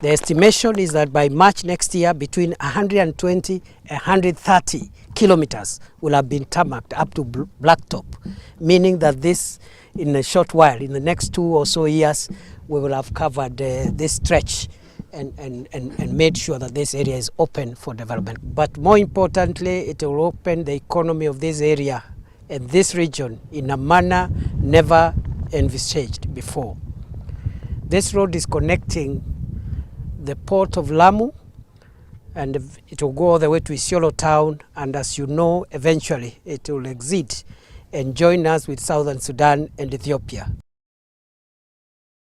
The estimation is that by March next year, between 120 and 130 kilometers will have been tarmacked up to blacktop, meaning that this, in a short while, in the next 2 or so years, we will have covered this stretch and made sure that this area is open for development. But more importantly, it will open the economy of this area and this region in a manner never envisaged before. This road is connecting the port of Lamu, and it will go all the way to Isiolo town, and as you know, eventually it will exit and join us with Southern Sudan and Ethiopia.